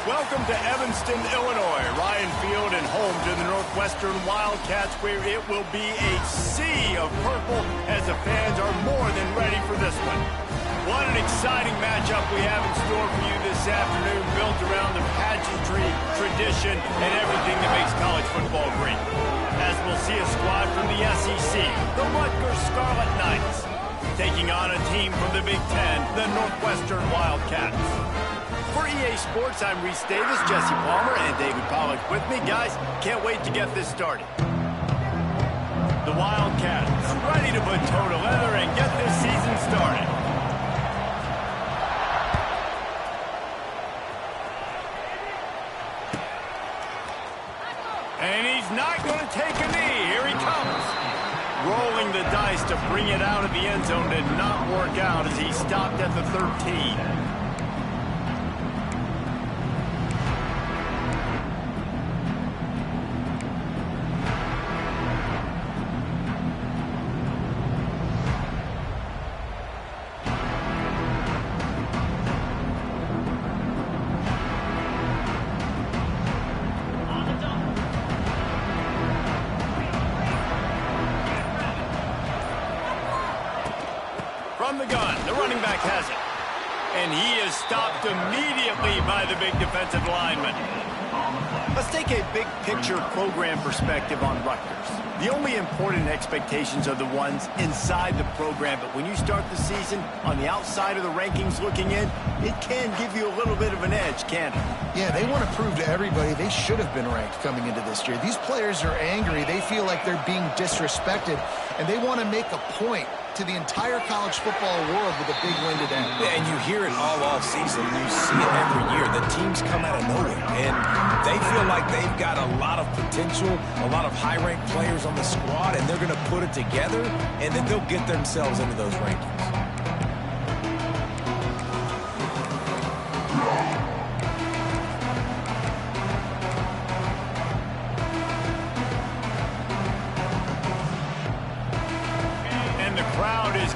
Welcome to Evanston, Illinois. Ryan Field and home to the Northwestern Wildcats, where it will be a sea of purple as the fans are more than ready for this one. What an exciting matchup we have in store for you this afternoon, built around the pageantry, tradition, and everything that makes college football great. As we'll see a squad from the SEC, the Rutgers Scarlet Knights, taking on a team from the Big Ten, the Northwestern Wildcats. For EA Sports, I'm Reese Davis, Jesse Palmer, and David Pollack with me. Guys, can't wait to get this started. The Wildcats ready to put toe to leather and get this season started. And he's not going to take a knee. Here he comes. Rolling the dice to bring it out of the end zone did not work out as he stopped at the 13. From the gun, the running back has it. And he is stopped immediately by the big defensive lineman. Let's take a big picture program perspective on Rutgers. The only important expectations are the ones inside the program, but when you start the season on the outside of the rankings looking in, it can give you a little bit of an edge, can't it? Yeah, they want to prove to everybody they should have been ranked coming into this year. These players are angry. They feel like they're being disrespected, and they want to make a point to the entire college football world with a big win today. Yeah, and you hear it all season. You see it every year. The teams come out of nowhere, and they feel like they've got a lot of potential, a lot of high-ranked players on the squad, and they're going to put it together, and then they'll get themselves into those rankings.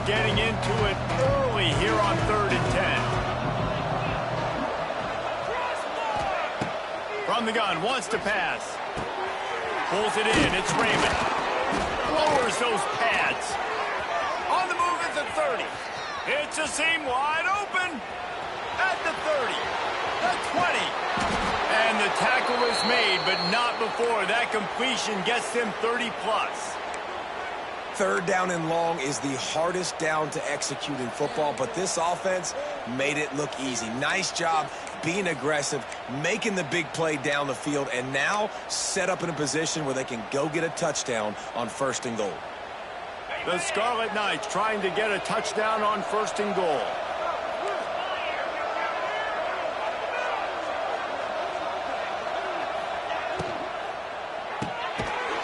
Getting into it early here on 3rd and 10. From the gun, wants to pass. Pulls it in, it's Raymond. Lowers those pads. On the move at the 30. It's a seam wide open. At the 30. The 20. And the tackle is made, but not before that completion gets them 30 plus. 3rd down and long is the hardest down to execute in football, but this offense made it look easy. Nice job being aggressive, making the big play down the field, and now set up in a position where they can go get a touchdown on 1st and goal. The Scarlet Knights trying to get a touchdown on 1st and goal.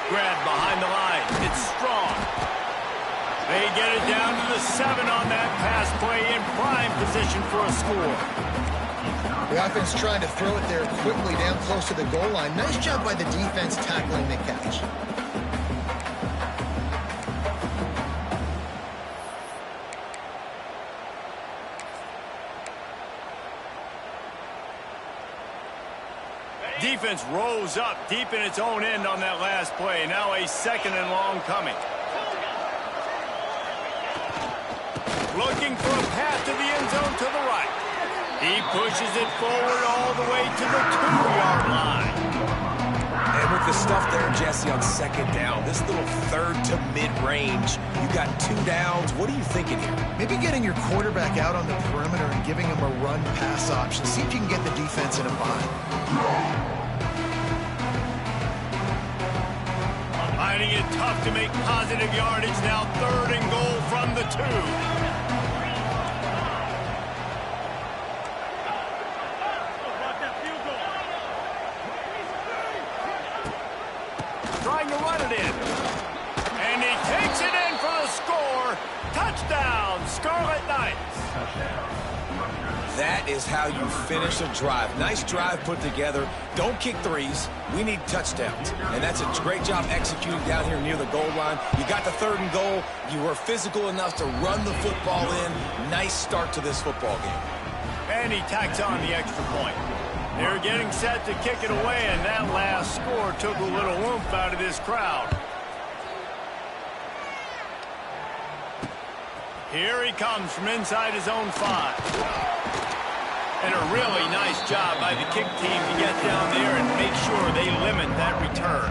Grab behind the line. It's strong. They get it down to the 7 on that pass play in prime position for a score. The offense trying to throw it there quickly down close to the goal line. Nice job by the defense tackling the catch. Defense rose up deep in its own end on that last play. Now a 2nd and long coming. Looking for a path to the end zone to the right. He pushes it forward all the way to the 2-yard line. And with the stuff there, Jesse, on 2nd down, this little 3rd to mid-range, you got 2 downs. What are you thinking here? Maybe getting your quarterback out on the perimeter and giving him a run-pass option. See if you can get the defense in a bind. Finding it tough to make positive yardage. Now 3rd and goal from the 2. Trying to run it in. And he takes it in for the score. Touchdown, Scarlet Knights. That is how you finish a drive. Nice drive put together. Don't kick threes. We need touchdowns. And that's a great job executing down here near the goal line. You got the 3rd and goal. You were physical enough to run the football in. Nice start to this football game. And he tacks on the extra point. They're getting set to kick it away, and that last score took a little oomph out of this crowd. Here he comes from inside his own 5. And a really nice job by the kick team to get down there and make sure they limit that return.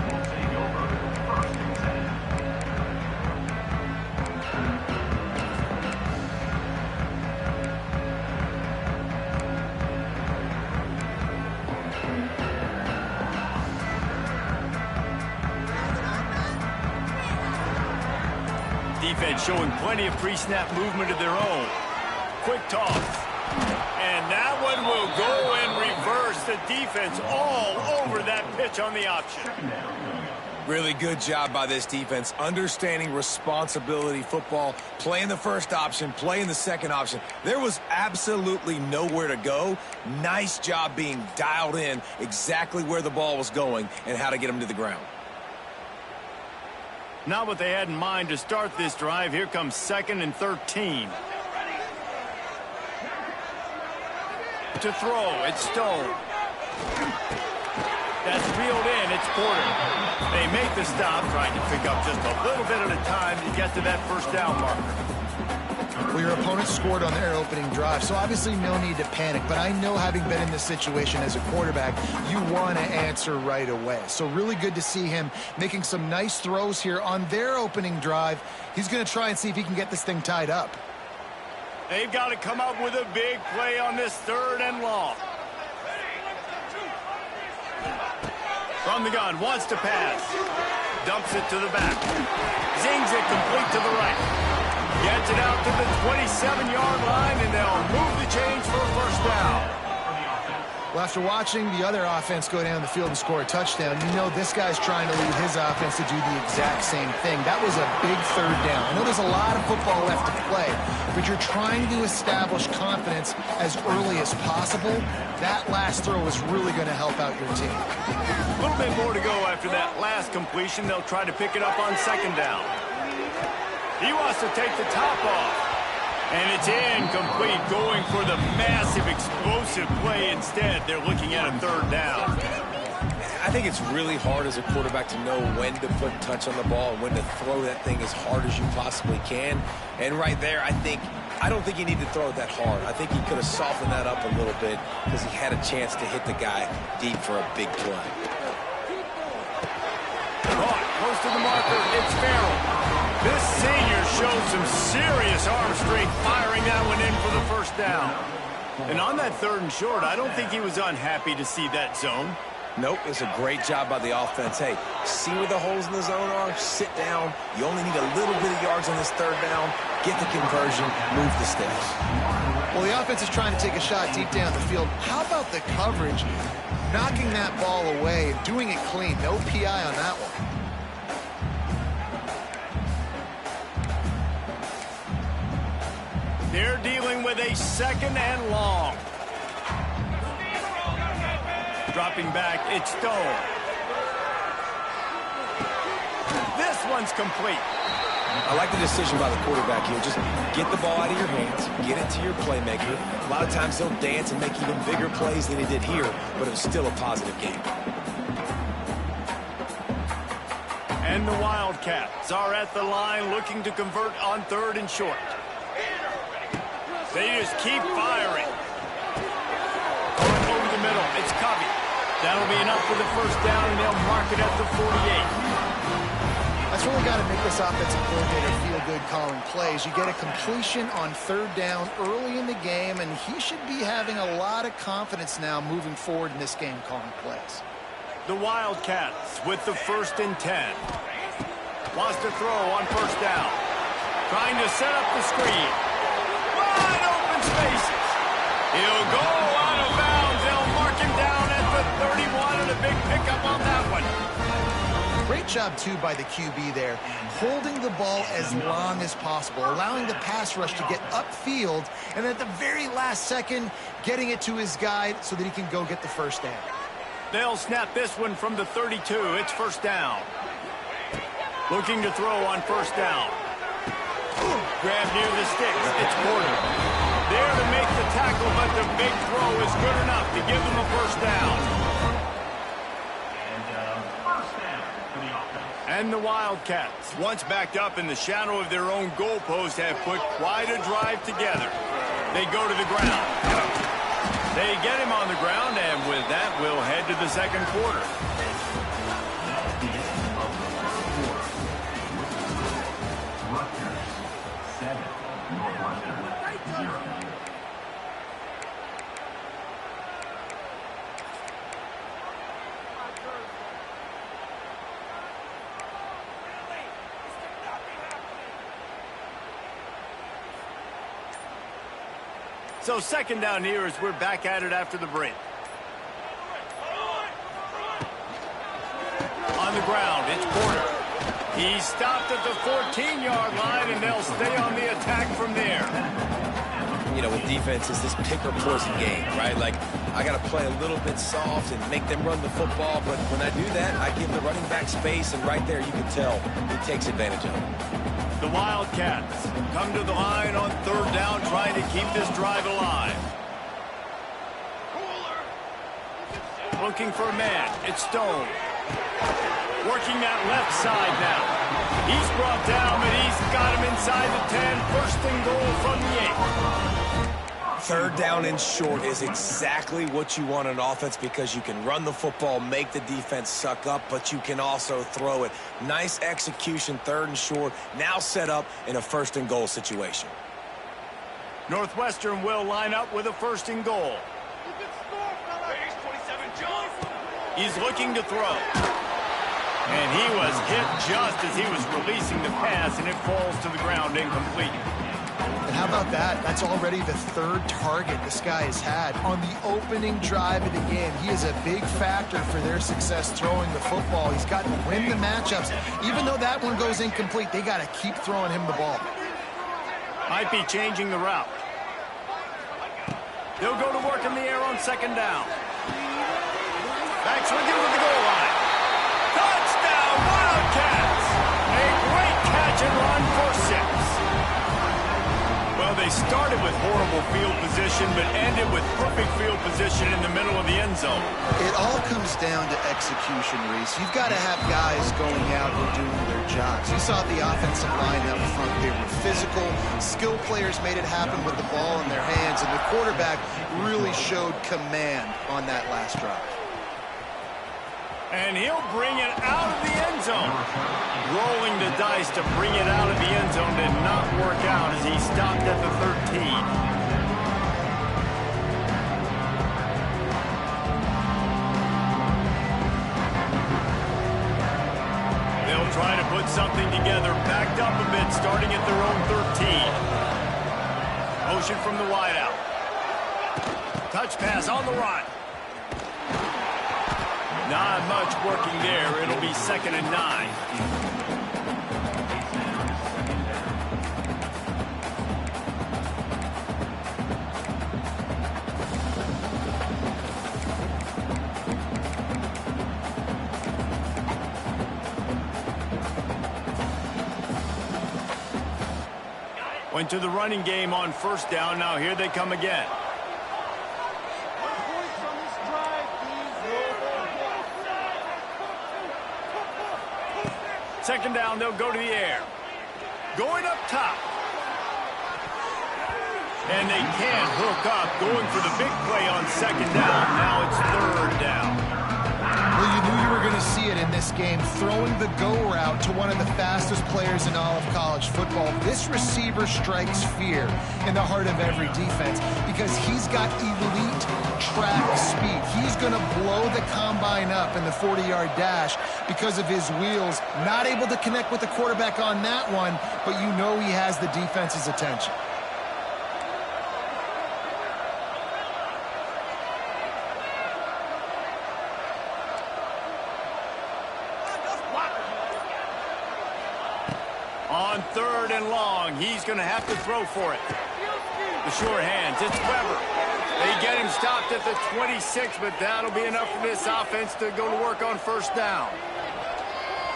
Defense showing plenty of pre-snap movement of their own. Quick toss. And that one will go and reverse. The defense all over that pitch on the option. Really good job by this defense. Understanding responsibility football. Playing the first option, playing the second option. There was absolutely nowhere to go. Nice job being dialed in exactly where the ball was going and how to get them to the ground. Not what they had in mind to start this drive. Here comes 2nd and 13. To throw, it's Stone. That's reeled in, it's Porter. They make the stop, trying to pick up just a little bit at a time to get to that first down marker. Well, your opponent scored on their opening drive, so obviously no need to panic. But I know, having been in this situation as a quarterback, you want to answer right away. So really good to see him making some nice throws here on their opening drive. He's going to try and see if he can get this thing tied up. They've got to come up with a big play on this 3rd and long. From the gun, wants to pass. Dumps it to the back. Zings it complete to the right. Gets it out to the 27-yard line, and they'll move the chains for a first down. Well, after watching the other offense go down the field and score a touchdown, you know this guy's trying to lead his offense to do the exact same thing. That was a big 3rd down. I know there's a lot of football left to play, but you're trying to establish confidence as early as possible. That last throw is really going to help out your team. A little bit more to go after that last completion. They'll try to pick it up on 2nd down. He wants to take the top off. And it's incomplete, going for the massive explosive play instead. They're looking at a 3rd down. I think it's really hard as a quarterback to know when to put touch on the ball and when to throw that thing as hard as you possibly can. And right there, I don't think he needed to throw it that hard. I think he could have softened that up a little bit because he had a chance to hit the guy deep for a big play. Close to the marker, it's Farrell. This senior showed some serious arm strength firing that one in for the first down. And on that 3rd and short, I don't think he was unhappy to see that zone. Nope, it's a great job by the offense. Hey, see where the holes in the zone are? Sit down. You only need a little bit of yards on this 3rd down. Get the conversion, move the sticks. Well, the offense is trying to take a shot deep down the field. How about the coverage? Knocking that ball away and doing it clean. No PI on that one. They're dealing with a 2nd and long. Dropping back, it's Stone. This one's complete. I like the decision by the quarterback here. Just get the ball out of your hands, get it to your playmaker. A lot of times they'll dance and make even bigger plays than he did here, but it was still a positive game. And the Wildcats are at the line looking to convert on 3rd and short. They just keep firing. Going over the middle, it's Covey. That'll be enough for the first down, and they'll mark it at the 48. That's really got to make this offensive coordinator feel good calling plays. You get a completion on 3rd down early in the game, and he should be having a lot of confidence now moving forward in this game calling plays. The Wildcats with the 1st and 10. Wants to throw on 1st down. Trying to set up the screen. Wide open spaces. He'll go out of bounds. They'll mark him down at the 31, and a big pickup on that one. Great job, too, by the QB there, holding the ball as long as possible, allowing the pass rush to get upfield, and at the very last second, getting it to his guy so that he can go get the first down. They'll snap this one from the 32. It's 1st down. Looking to throw on 1st down. Grab near the sticks. It's Porter. There to make the tackle, but the big throw is good enough to give them a first down. And the Wildcats, once backed up in the shadow of their own goalpost, have put quite a drive together. They go to the ground. They get him on the ground, and with that, we'll head to the second quarter. So second down here as we're back at it after the break. On the ground, it's Porter. He stopped at the 14-yard line, and they'll stay on the attack from there. You know, with defense, it's this pick or poison game, right? Like, I got to play a little bit soft and make them run the football, but when I do that, I give the running back space, and right there you can tell he takes advantage of it. The Wildcats come to the line on third down, trying to keep this drive alive. Looking for a man. It's Stone. Working that left side now. He's brought down, but he's got him inside the 10. First and goal from the 8. Third down and short is exactly what you want on offense because you can run the football, make the defense suck up, but you can also throw it. Nice execution, third and short, now set up in a first and goal situation. Northwestern will line up with a first and goal. He's looking to throw. And he was hit just as he was releasing the pass, and it falls to the ground incomplete. And how about that? That's already the third target this guy has had on the opening drive of the game. He is a big factor for their success throwing the football. He's got to win the matchups. Even though that one goes incomplete, they got to keep throwing him the ball. Might be changing the route. They'll go to work in the air on second down. Backs with him with the goal line. Touchdown, Wildcats! A great catch and run for 6. Well, they started with horrible field position, but ended with perfect field position in the middle of the end zone. It all comes down to execution, Reese. You've got to have guys going out and doing their jobs. You saw the offensive line up front. They were physical. Skilled players made it happen with the ball in their hands, and the quarterback really showed command on that last drive. And he'll bring it out of the end zone. Rolling the dice to bring it out of the end zone did not work out as he stopped at the 13. They'll try to put something together, backed up a bit, starting at their own 13. Motion from the wideout. Touch pass on the run. Not much working there. It'll be 2nd and 9. Went to the running game on first down. Now here they come again. Second down, they'll go to the air. Going up top. And they can't hook up. Going for the big play on second down. Now it's third down. Well, you knew you were going to see it in this game, throwing the go route to one of the fastest players in all of college football. This receiver strikes fear in the heart of every defense because he's got elite track speed. He's going to blow the combine up in the 40-yard dash because of his wheels. Not able to connect with the quarterback on that one, but you know he has the defense's attention. On third and long, he's going to have to throw for it. The short hands, it's Weber. They get him stopped at the 26, but that'll be enough for this offense to go to work on first down.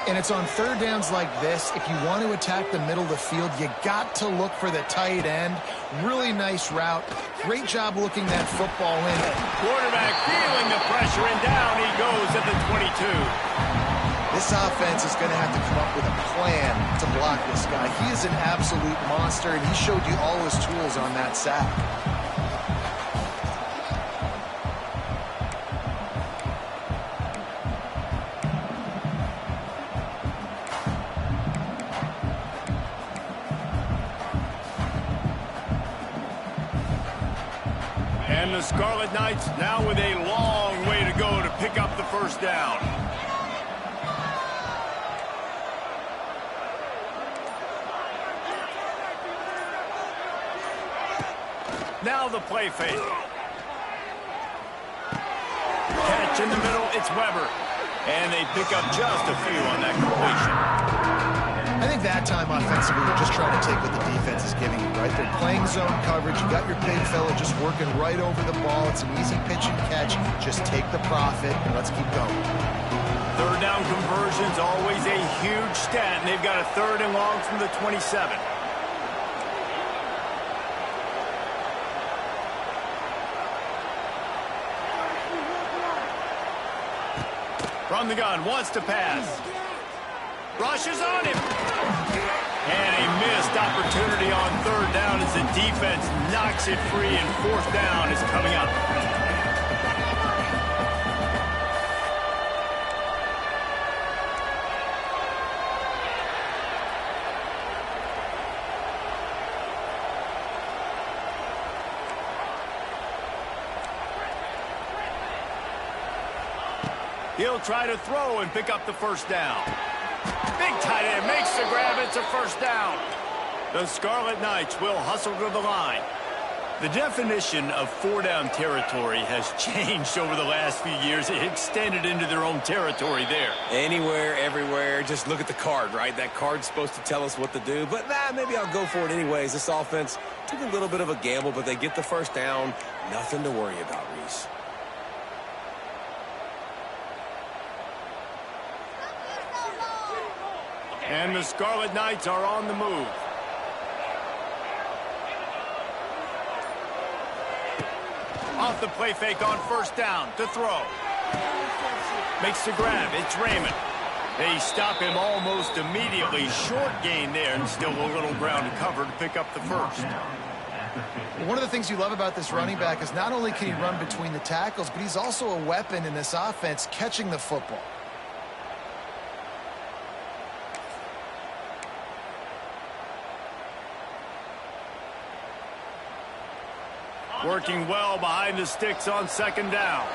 And it's on third downs like this, if you want to attack the middle of the field, you got to look for the tight end. Really nice route. Great job looking that football in. Quarterback feeling the pressure, and down he goes at the 22. This offense is going to have to come up with a plan to block this guy. He is an absolute monster, and he showed you all his tools on that sack. And the Scarlet Knights now with a long way to go to pick up the first down. Now the play fake. Catch in the middle, it's Weber. And they pick up just a few on that completion. I think that time offensively, you're just trying to take what the defense is giving you, right? They're playing zone coverage. You got your big fella just working right over the ball. It's an easy pitch and catch. Just take the profit and let's keep going. Third down conversion's always a huge stat, and they've got a 3rd and long from the 27. From the gun, wants to pass. Rushes on him. And a missed opportunity on 3rd down as the defense knocks it free, and 4th down is coming up. He'll try to throw and pick up the first down. Big tight end makes the grab. It's a first down. The Scarlet Knights will hustle to the line. The definition of 4-down territory has changed over the last few years. It extended into their own territory there. Anywhere, everywhere, just look at the card, right? That card's supposed to tell us what to do, but maybe I'll go for it anyways. This offense took a little bit of a gamble, but they get the first down. Nothing to worry about, Reese. And the Scarlet Knights are on the move. Off the play fake on 1st down to throw. Makes the grab. It's Raymond. They stop him almost immediately. Short gain there, and still a little ground to cover to pick up the first. One of the things you love about this running back is not only can he run between the tackles, but he's also a weapon in this offense catching the football. Working well behind the sticks on 2nd down.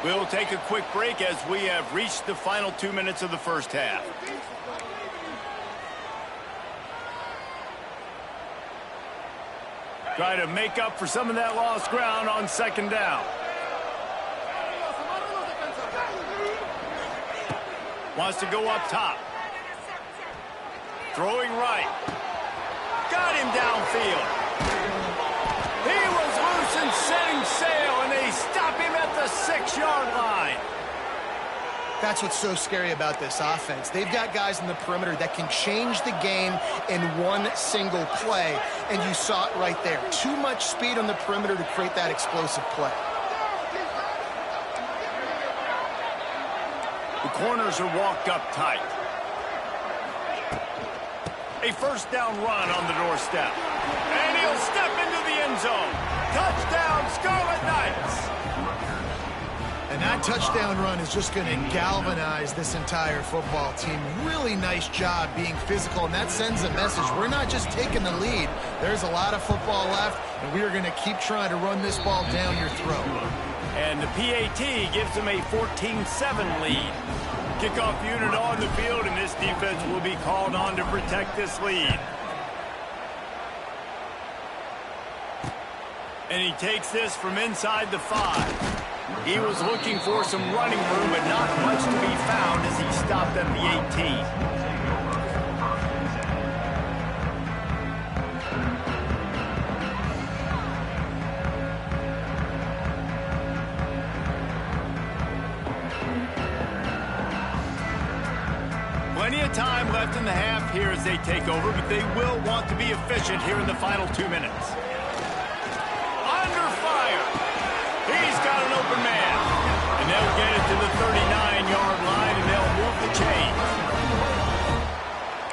We'll take a quick break as we have reached the final 2 minutes of the first half. Try to make up for some of that lost ground on 2nd down. Wants to go up top. Throwing right. Got him downfield. He was loose and setting sail, and they stop him at the 6-yard line. That's what's so scary about this offense. They've got guys in the perimeter that can change the game in one single play, and you saw it right there. Too much speed on the perimeter to create that explosive play. The corners are walked up tight. A 1st down run on the doorstep. And he'll step into the end zone. Touchdown, Scarlet Knights. And that touchdown run is just going to galvanize this entire football team. Really nice job being physical, and that sends a message. We're not just taking the lead. There's a lot of football left, and we are going to keep trying to run this ball down your throat. And the PAT gives them a 14-7 lead. Kickoff unit on the field, and this defense will be called on to protect this lead. And he takes this from inside the 5. He was looking for some running room, but not much to be found as he stopped at the 18. left in the half here as they take over, but they will want to be efficient here in the final 2 minutes. Under fire. He's got an open man. And they'll get it to the 39-yard line, and they'll move the chains.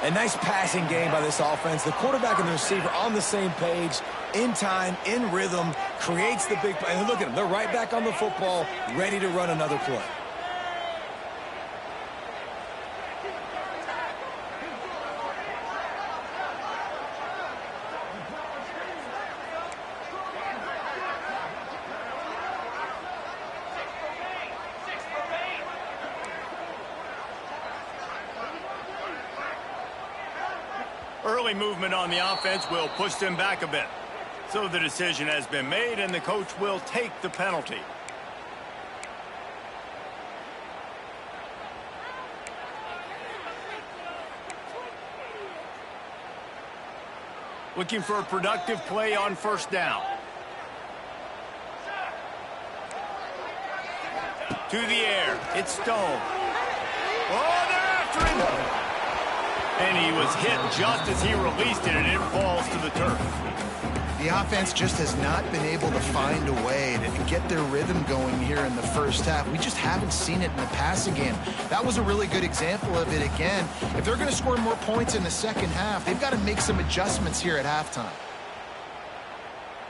A nice passing game by this offense. The quarterback and the receiver on the same page, in time, in rhythm, creates the big play. And look at them. They're right back on the football, ready to run another play. Early movement on the offense will push them back a bit. So the decision has been made, and the coach will take the penalty. Looking for a productive play on first down. To the air. It's Stone. Oh, they're after him. And he was hit just as he released it, and it falls to the turf. The offense just has not been able to find a way to get their rhythm going here in the first half. We just haven't seen it in the passing game. That was a really good example of it again. If they're going to score more points in the second half, they've got to make some adjustments here at halftime.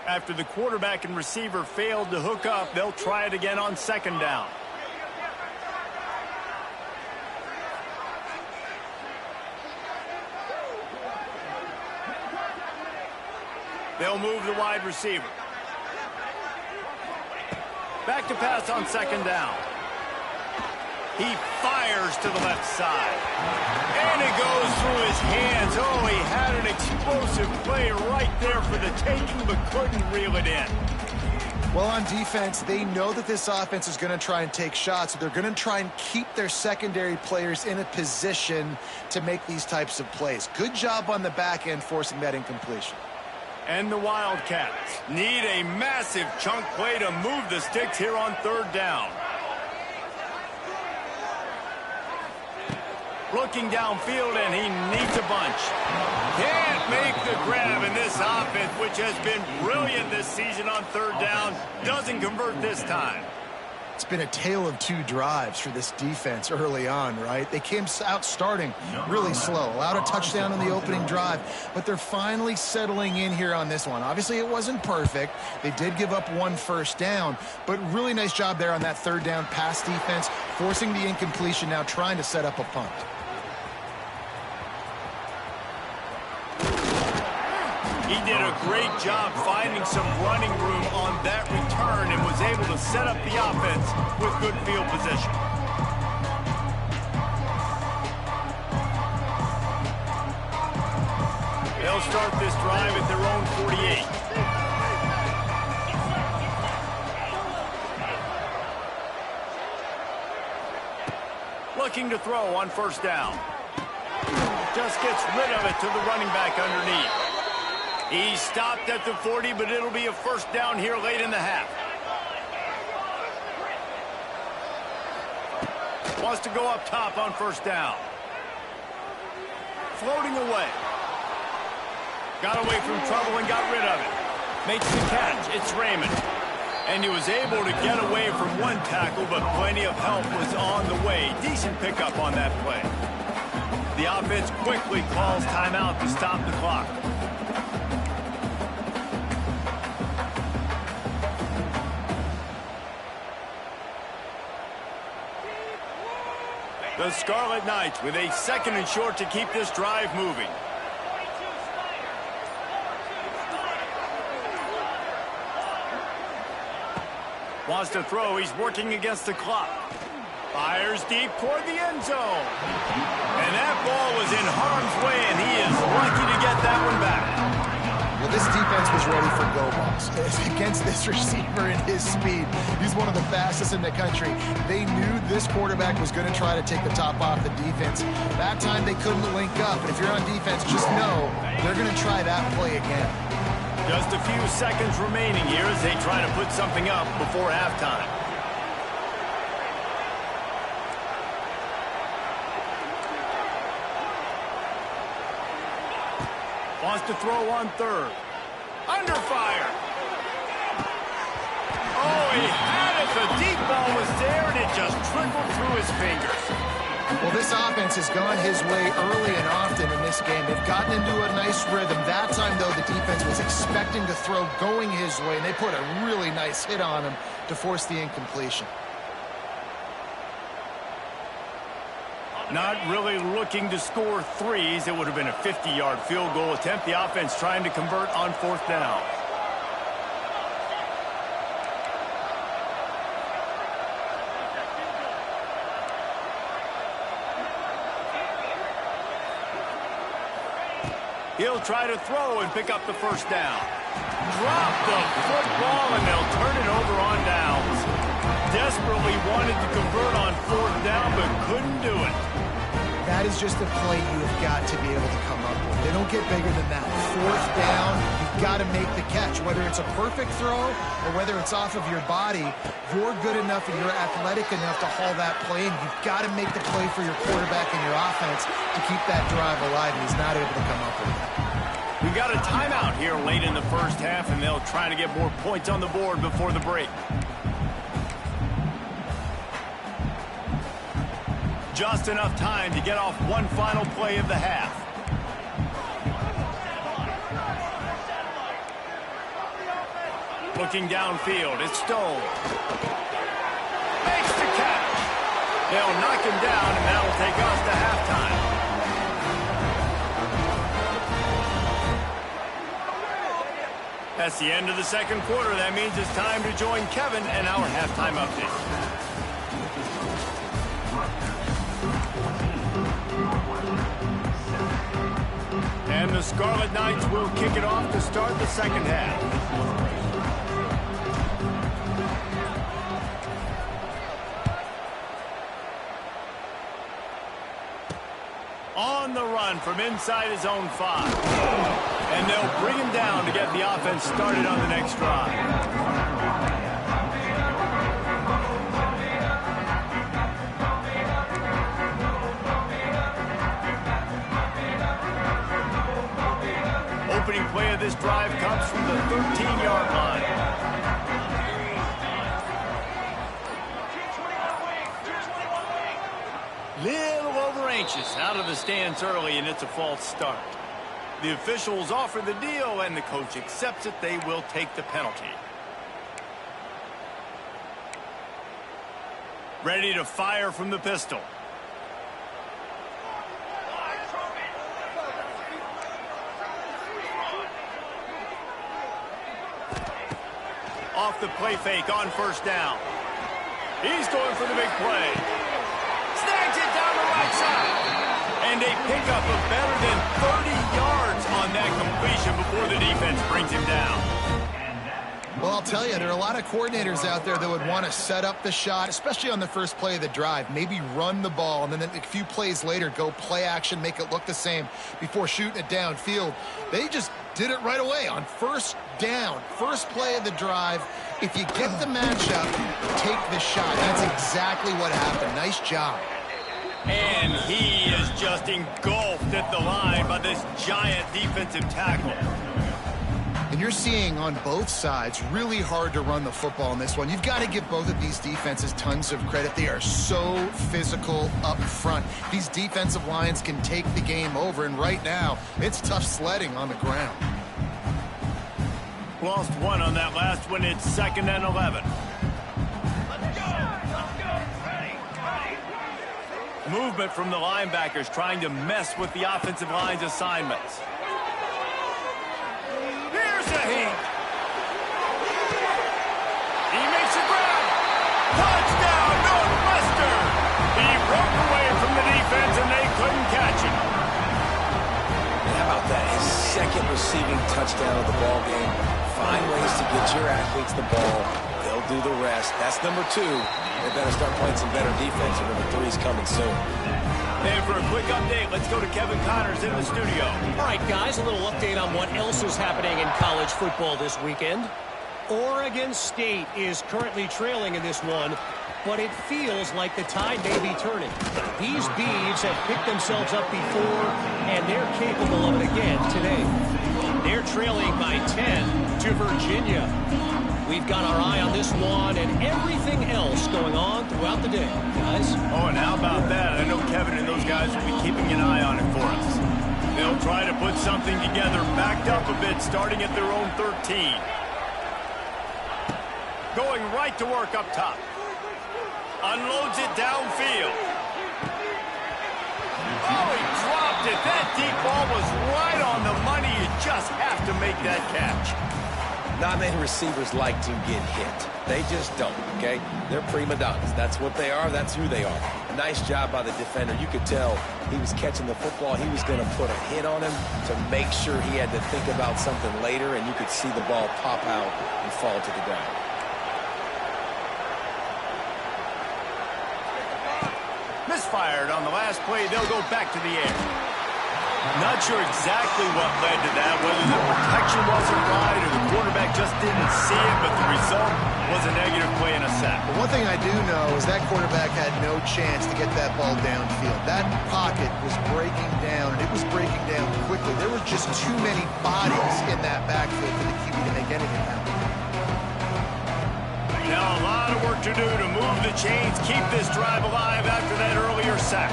After the quarterback and receiver failed to hook up, they'll try it again on second down. They'll move the wide receiver. Back to pass on second down. He fires to the left side. And it goes through his hands. Oh, he had an explosive play right there for the taking, but couldn't reel it in. Well, on defense, they know that this offense is going to try and take shots. So they're going to try and keep their secondary players in a position to make these types of plays. Good job on the back end forcing that incompletion. And the Wildcats need a massive chunk play to move the sticks here on third down. Looking downfield, and he needs a bunch. Can't make the grab, and this offense, which has been brilliant this season on third down, doesn't convert this time. It's been a tale of two drives for this defense early on, right? They came out starting really slow, allowed a touchdown on the opening drive, but they're finally settling in here on this one. Obviously, it wasn't perfect. They did give up one first down, but really nice job there on that third down pass defense, forcing the incompletion, now trying to set up a punt. He did a great job finding some running room on that return and was able to set up the offense with good field position. They'll start this drive at their own 48. Looking to throw on first down. Just gets rid of it to the running back underneath. He stopped at the 40, but it'll be a first down here late in the half. Wants to go up top on first down. Floating away. Got away from trouble and got rid of it. Makes the catch. It's Raymond. And he was able to get away from one tackle, but plenty of help was on the way. Decent pickup on that play. The offense quickly calls timeout to stop the clock. The Scarlet Knights with a second and short to keep this drive moving. Wants to throw. He's working against the clock. Fires deep toward the end zone. And that ball was in harm's way, and he is lucky to get that one back. Well, this defense was ready for go balls against this receiver and his speed. He's one of the fastest in the country. They knew this quarterback was going to try to take the top off the defense. That time they couldn't link up. And if you're on defense, just know they're going to try that play again. Just a few seconds remaining here as they try to put something up before halftime. Wants to throw on third. Under fire. Oh, he had it. The deep ball was there, and it just trickled through his fingers. Well, this offense has gone his way early and often in this game. They've gotten into a nice rhythm. That time, though, the defense was expecting to throw going his way, and they put a really nice hit on him to force the incompletion. Not really looking to score threes. It would have been a 50-yard field goal attempt. The offense trying to convert on fourth down. He'll try to throw and pick up the first down. Drop the football, and they'll turn it over on downs. Desperately wanted to convert on fourth down, but couldn't do it. That is just a play you have got to be able to come up with. They don't get bigger than that. Fourth down, you've got to make the catch. Whether it's a perfect throw or whether it's off of your body, you're good enough and you're athletic enough to haul that play, and you've got to make the play for your quarterback and your offense to keep that drive alive, and he's not able to come up with it. We got a timeout here late in the first half, and they'll try to get more points on the board before the break. Just enough time to get off one final play of the half. Looking downfield, it's Stone. Makes the catch. They'll knock him down, and that'll take us to halftime. That's the end of the second quarter. That means it's time to join Kevin and our halftime update. And the Scarlet Knights will kick it off to start the second half. On the run from inside his own 5. And they'll bring him down to get the offense started on the next drive. Opening play of this drive comes from the 13-yard line. Little over anxious out of the stands early, and it's a false start. The officials offer the deal, and the coach accepts it. They will take the penalty. Ready to fire from the pistol. Off the play fake on first down. He's going for the big play. Snags it down the right side. And a pickup of better than 30 yards on that completion before the defense brings him down. Well, I'll tell you, there are a lot of coordinators out there that would want to set up the shot, especially on the first play of the drive, maybe run the ball, and then a few plays later go play action, make it look the same before shooting it downfield. They just did it right away on first down, first play of the drive. If you get the matchup, take the shot. That's exactly what happened. Nice job. And he is just engulfed at the line by this giant defensive tackle. And you're seeing on both sides really hard to run the football in this one. You've got to give both of these defenses tons of credit. They are so physical up front. These defensive lines can take the game over, and right now it's tough sledding on the ground. Lost one on that last one. It's 2nd and 11. Movement from the linebackers trying to mess with the offensive line's assignments. Here's a hit. He makes a grab. Touchdown, Northwestern. He broke away from the defense, and they couldn't catch him. How about that? His second receiving touchdown of the ball game. Find ways to get your athletes the ball. They'll do the rest. That's number 2. They better start playing some better defense, and number 3 is coming soon. And for a quick update, let's go to Kevin Connors in the studio. All right, guys, a little update on what else is happening in college football this weekend. Oregon State is currently trailing in this one, but it feels like the tide may be turning. These Beavs have picked themselves up before, and they're capable of it again today. trailing by 10 to Virginia. We've got our eye on this one and everything else going on throughout the day, guys. Oh, and how about that? I know Kevin and those guys will be keeping an eye on it for us. They'll try to put something together, backed up a bit, starting at their own 13. Going right to work up top. Unloads it downfield. Oh, he dropped it. That deep ball was right on the money. You just have to make that catch. Not many receivers like to get hit. They just don't, okay? They're prima donnas. That's what they are. That's who they are. Nice job by the defender. You could tell he was catching the football. He was going to put a hit on him to make sure he had to think about something later, and you could see the ball pop out and fall to the ground. Misfired on the last play. They'll go back to the air. Not sure exactly what led to that, whether the protection wasn't right or the quarterback just didn't see it, but the result was a negative play and a sack. But one thing I do know is that quarterback had no chance to get that ball downfield. That pocket was breaking down, and it was breaking down quickly. There were just too many bodies in that backfield for the QB to make anything happen. Now a lot of work to do to move the chains, keep this drive alive after that earlier sack.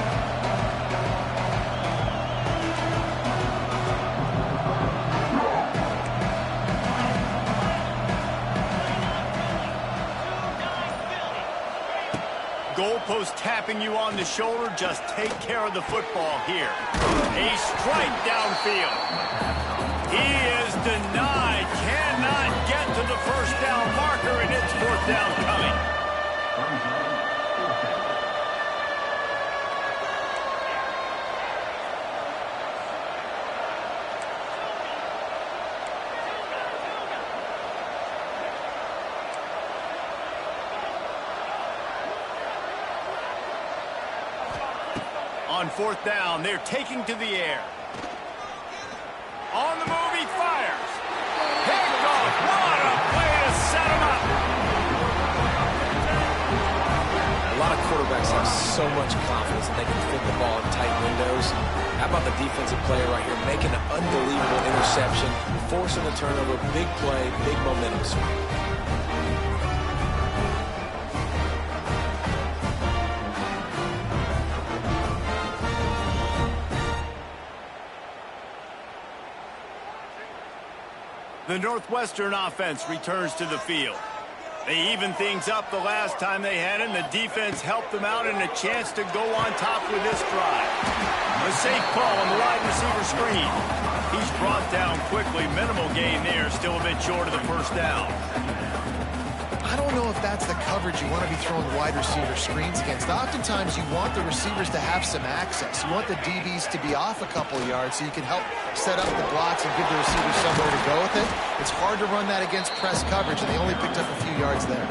Goalpost tapping you on the shoulder. Just take care of the football here. A strike downfield. He is denied. Cannot get to the first down marker, and it's fourth down coming. On fourth down, they're taking to the air. On the move, he fires. Picked off. What a play to set him up. A lot of quarterbacks have so much confidence that they can fit the ball in tight windows. How about the defensive player right here making an unbelievable interception, forcing the turnover, big play, big momentum swing. The Northwestern offense returns to the field. They evened things up the last time they had it, and the defense helped them out and a chance to go on top with this drive. A safe call on the wide receiver screen. He's brought down quickly. Minimal gain there, still a bit short of the first down. I don't know if that's the coverage you want to be throwing wide receiver screens against. Oftentimes, you want the receivers to have some access. You want the DBs to be off a couple yards so you can help set up the blocks and give the receivers somewhere to go with it. It's hard to run that against press coverage, and they only picked up a few yards there.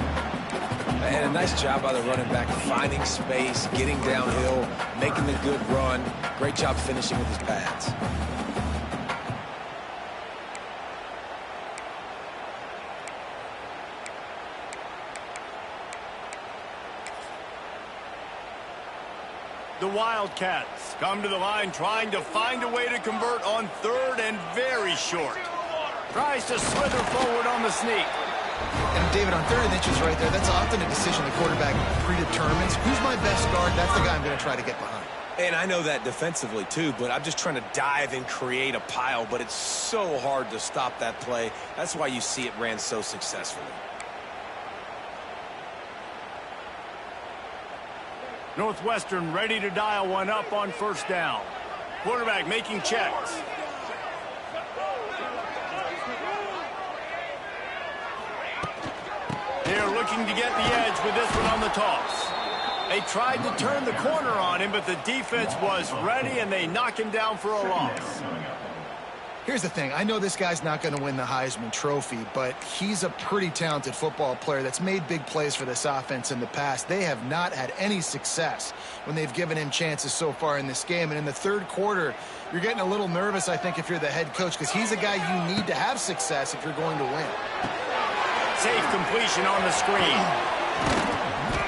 And a nice job by the running back, finding space, getting downhill, making a good run. Great job finishing with his pads. The Wildcats come to the line trying to find a way to convert on third and very short. Tries to slither forward on the sneak. And David, on third and inches right there, that's often a decision the quarterback predetermines. Who's my best guard? That's the guy I'm going to try to get behind. And I know that defensively too, but I'm just trying to dive and create a pile, but it's so hard to stop that play. That's why you see it ran so successfully. Northwestern ready to dial one up on first down. Quarterback making checks. They're looking to get the edge with this one on the toss. They tried to turn the corner on him, but the defense was ready, and they knock him down for a loss. Here's the thing. I know this guy's not going to win the Heisman Trophy, but he's a pretty talented football player that's made big plays for this offense in the past. They have not had any success when they've given him chances so far in this game. And in the third quarter, you're getting a little nervous, I think, if you're the head coach, because he's a guy you need to have success if you're going to win. Safe completion on the screen.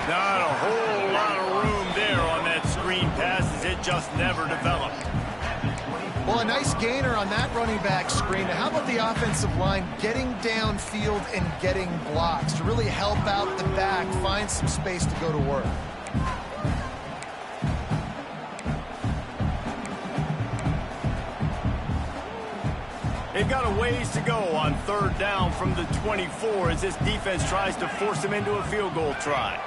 Not a whole lot of room there on that screen pass as it just never developed. Well, a nice gainer on that running back screen. Now, how about the offensive line getting downfield and getting blocks to really help out the back, find some space to go to work? They've got a ways to go on 3rd down from the 24 as this defense tries to force them into a field goal try.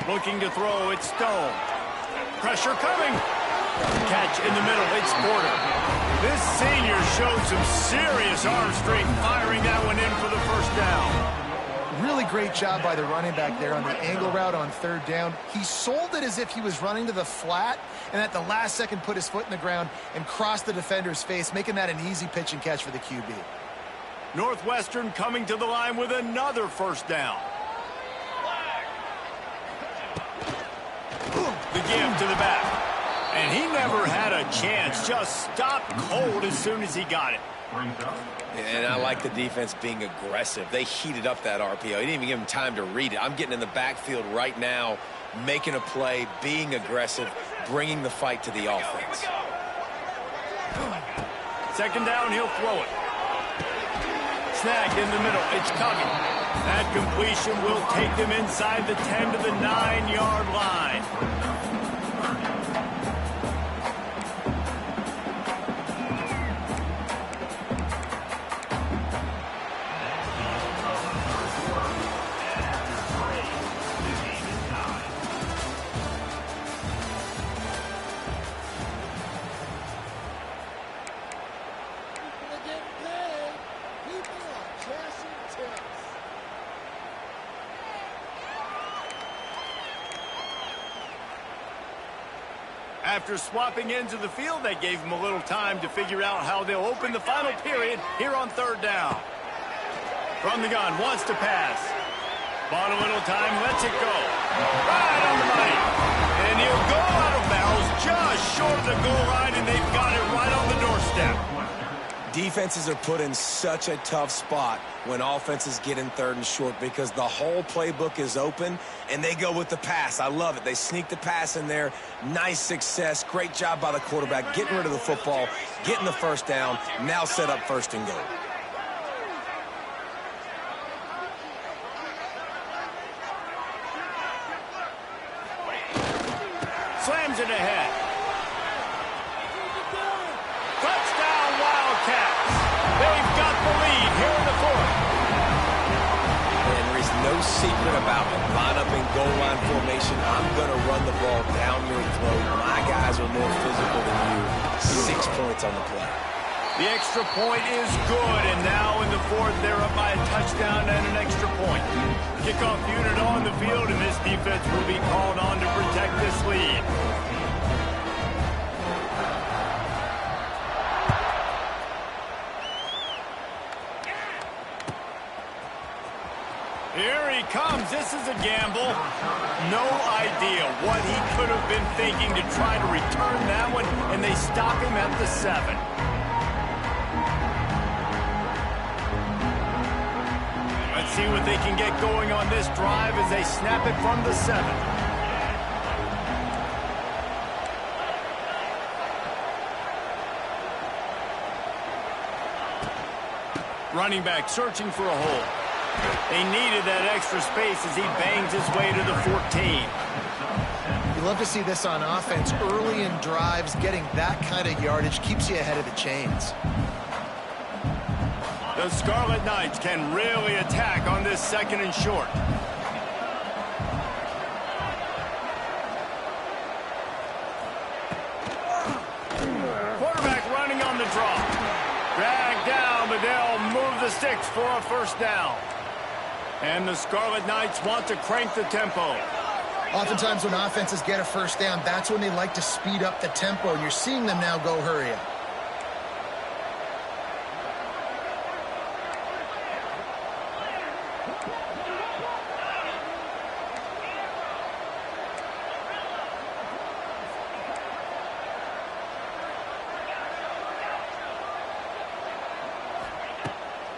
Looking to throw, it's Stone. Pressure coming. Catch in the middle, it's Porter. This senior showed some serious arm strength firing that one in for the first down. Really great job by the running back there on the angle route on 3rd down. He sold it as if he was running to the flat, and at the last second put his foot in the ground and crossed the defender's face, making that an easy pitch and catch for the QB. Northwestern coming to the line with another 1st down. The give to the back. And he never had a chance. Just stopped cold as soon as he got it. And I like the defense being aggressive. They heated up that RPO. He didn't even give him time to read it. I'm getting in the backfield right now, making a play, being aggressive, bringing the fight to the offense. 2nd down, he'll throw it. Snagged in the middle. It's coming. That completion will take them inside the 10 to the 9-yard line. After swapping ends of the field, they gave him a little time to figure out how they'll open the final period here on 3rd down. From the gun, wants to pass. Bought a little time, lets it go. Right on the money. And he'll go out of bounds just short of the goal line, and they've got it right on the doorstep. Defenses are put in such a tough spot when offenses get in 3rd and short because the whole playbook is open and they go with the pass. I love it. They sneak the pass in there. Nice success. Great job by the quarterback getting rid of the football, getting the 1st down, now set up 1st and goal. Slams it ahead. Touchdown Wildcats. They've got the lead here in the 4th. And there is no secret about it. Line up in goal line formation. I'm going to run the ball down your throat. My guys are more physical than you. 6 points on the play. The extra point is good, and now in the 4th, they're up by a touchdown and an extra point. Kickoff unit on the field, and this defense will be called on to protect this lead. Here he comes. This is a gamble. No idea what he could have been thinking to try to return that one, and they stop him at the 7. Let's see what they can get going on this drive as they snap it from the 7. Running back searching for a hole. They needed that extra space as he bangs his way to the 14. You love to see this on offense. Early in drives, getting that kind of yardage keeps you ahead of the chains. The Scarlet Knights can really attack on this 2nd and short. Quarterback running on the draw. Dragged down, but they'll move the sticks for a 1st down. And the Scarlet Knights want to crank the tempo. Oftentimes when offenses get a 1st down, that's when they like to speed up the tempo, and you're seeing them now go hurry up.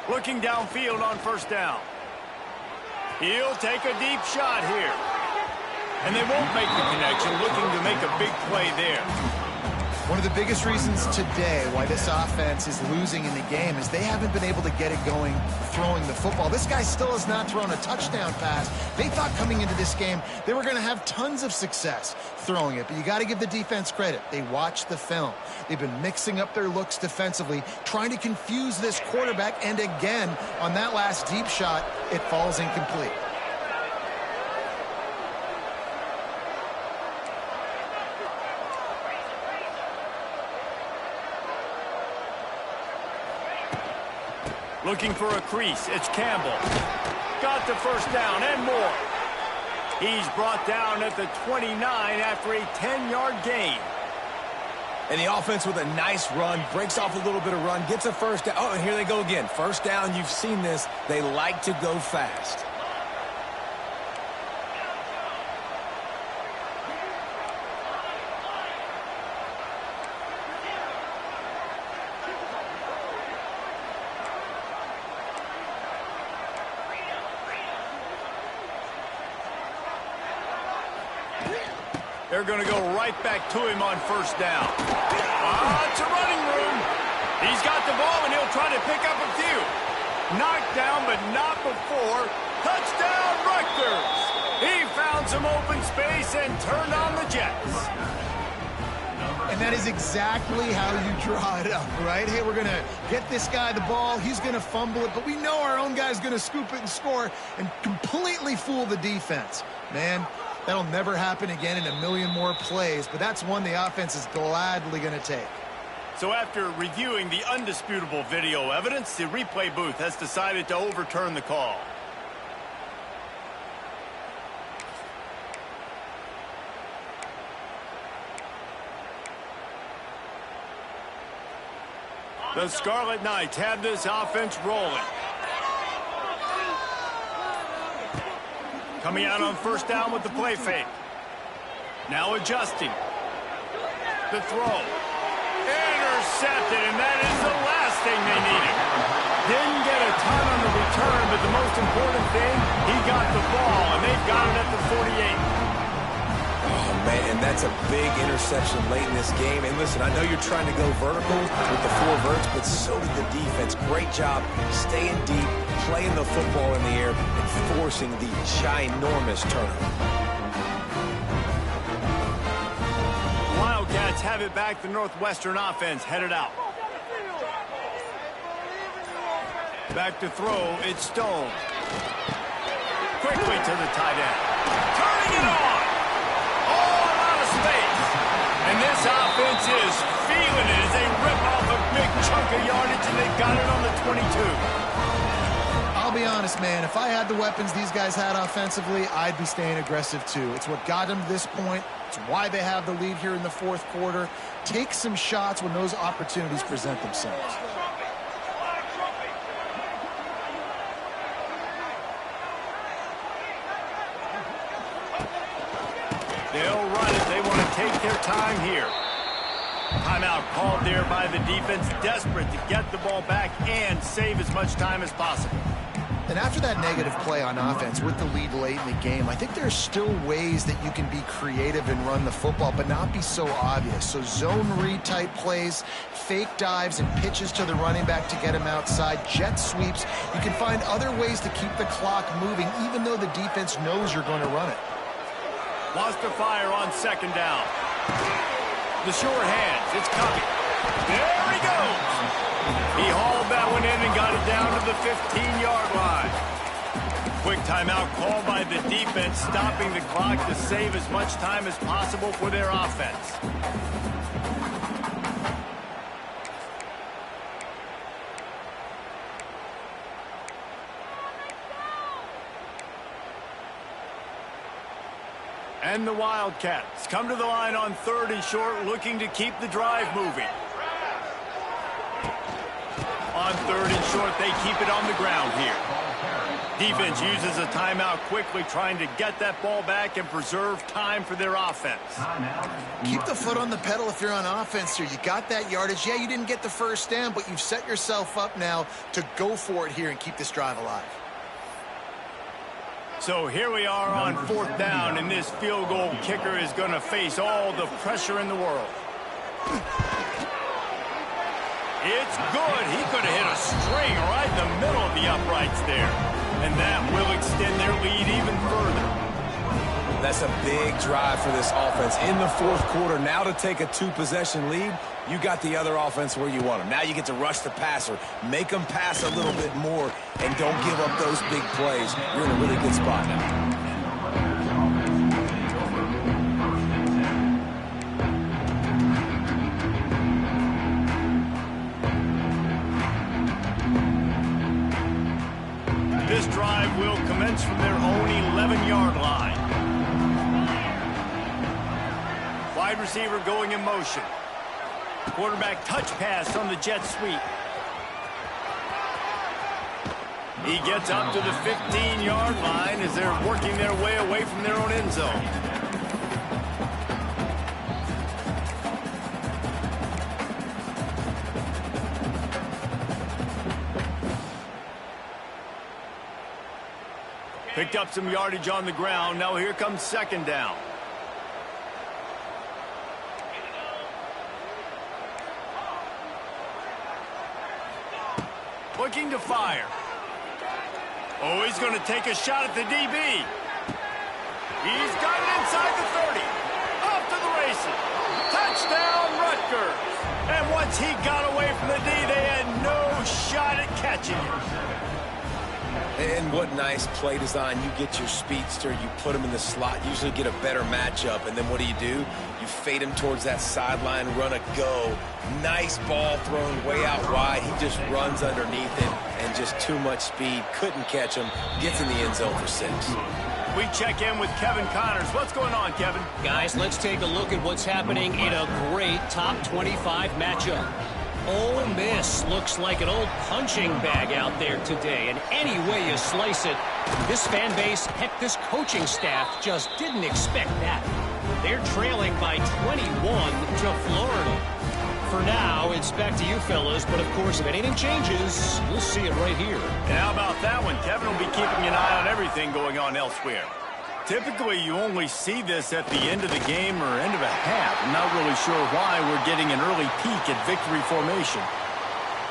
Looking downfield on 1st down. He'll take a deep shot here. And they won't make the connection, looking to make a big play there. One of the biggest reasons today why this offense is losing in the game is they haven't been able to get it going throwing the football. This guy still has not thrown a touchdown pass. They thought coming into this game they were going to have tons of success throwing it, but you got to give the defense credit. They watched the film. They've been mixing up their looks defensively, trying to confuse this quarterback, and again, on that last deep shot, it falls incomplete. Looking for a crease, it's Campbell. Got the first down and more. He's brought down at the 29 after a 10-yard gain. And the offense with a nice run, breaks off a little bit of run, gets a first down. Oh, and here they go again. First down, you've seen this. They like to go fast. They're going to go right back to him on first down. It's a running room. He's got the ball, and he'll try to pick up a few. Knocked down, but not before. Touchdown, Rutgers. He found some open space and turned on the Jets. And that is exactly how you draw it up, right? Hey, we're going to get this guy the ball. He's going to fumble it, but we know our own guy's going to scoop it and score and completely fool the defense. Man, that'll never happen again in a million more plays, but that's one the offense is gladly going to take. So after reviewing the undisputable video evidence, the replay booth has decided to overturn the call. The Scarlet Knights have this offense rolling. Coming out on first down with the play fake. Now adjusting. The throw. Intercepted, and that is the last thing they needed. Didn't get a ton on the return, but the most important thing, he got the ball, and they've got it at the 48. Oh, man, and that's a big interception late in this game. And listen, I know you're trying to go vertical with the 4 verts, but so did the defense. Great job staying deep, playing the football in the air, and forcing the ginormous turnover. Wildcats have it back. The Northwestern offense headed out. Back to throw. It's Stone. Quickly to the tight end. Turning it on. All out of space. And this offense is feeling it as they rip off a big chunk of yardage, and they've got it on the 22. I'll be honest, man, if I had the weapons these guys had offensively, I'd be staying aggressive too. It's what got them to this point. It's why they have the lead here in the fourth quarter. Take some shots when those opportunities present themselves. They'll run it. They want to take their time here. Timeout called there by the defense, desperate to get the ball back and save as much time as possible. And after that negative play on offense with the lead late in the game, I think there's still ways that you can be creative and run the football, but not be so obvious. So zone read type plays, fake dives, and pitches to the running back to get him outside, jet sweeps. You can find other ways to keep the clock moving, even though the defense knows you're going to run it. Lost to fire on second down. The sure hands. It's Covey. There he goes. He hauled that one in and got it down to the 15-yard line. Quick timeout called by the defense, stopping the clock to save as much time as possible for their offense. And the Wildcats come to the line on 3rd and short, looking to keep the drive moving. On 3rd and short, they keep it on the ground here. Defense uses a timeout quickly, trying to get that ball back and preserve time for their offense. Keep the foot on the pedal if you're on offense here. You got that yardage. Yeah, you didn't get the first down, but you've set yourself up now to go for it here and keep this drive alive. So here we are on 4th down, and this field goal kicker is going to face all the pressure in the world. It's good. He could have hit a string right in the middle of the uprights there. And that will extend their lead even further. That's a big drive for this offense in the 4th quarter. Now to take a 2-possession lead, you got the other offense where you want them. Now you get to rush the passer, make them pass a little bit more, and don't give up those big plays. You're in a really good spot now. This drive will commence from their own 11-yard line. Wide receiver going in motion. Quarterback touch pass on the jet sweep. He gets up to the 15-yard line as they're working their way away from their own end zone. Picked up some yardage on the ground. Now here comes 2nd down. Looking to fire. Oh, he's going to take a shot at the DB. He's got it inside the 30. Off to the races. Touchdown, Rutgers. And once he got away from the D, they had no shot at catching him. And what nice play design. You get your speedster, you put him in the slot, usually get a better matchup, and then what do? You fade him towards that sideline, run a go. Nice ball thrown way out wide. He just runs underneath it, and just too much speed. Couldn't catch him. Gets in the end zone for 6. We check in with Kevin Connors. What's going on, Kevin? Guys, let's take a look at what's happening in a great top 25 matchup. Ole Miss looks like an old punching bag out there today, and any way you slice it, this fan base, heck, this coaching staff just didn't expect that. They're trailing by 21 to Florida. For now, it's back to you fellas, but of course, if anything changes, you'll see it right here. And how about that one? Kevin will be keeping an eye on everything going on elsewhere. Typically, you only see this at the end of the game or end of a half. I'm not really sure why we're getting an early peek at victory formation.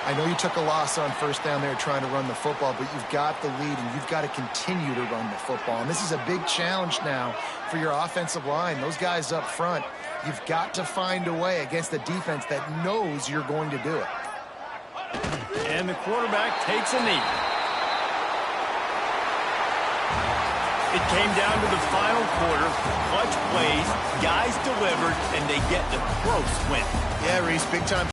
I know you took a loss on 1st down there trying to run the football, but you've got the lead, and you've got to continue to run the football. And this is a big challenge now for your offensive line. Those guys up front, you've got to find a way against a defense that knows you're going to do it. And the quarterback takes a knee. It came down to the final quarter. Clutch plays, guys delivered, and they get the close win. Yeah, Reese, big time.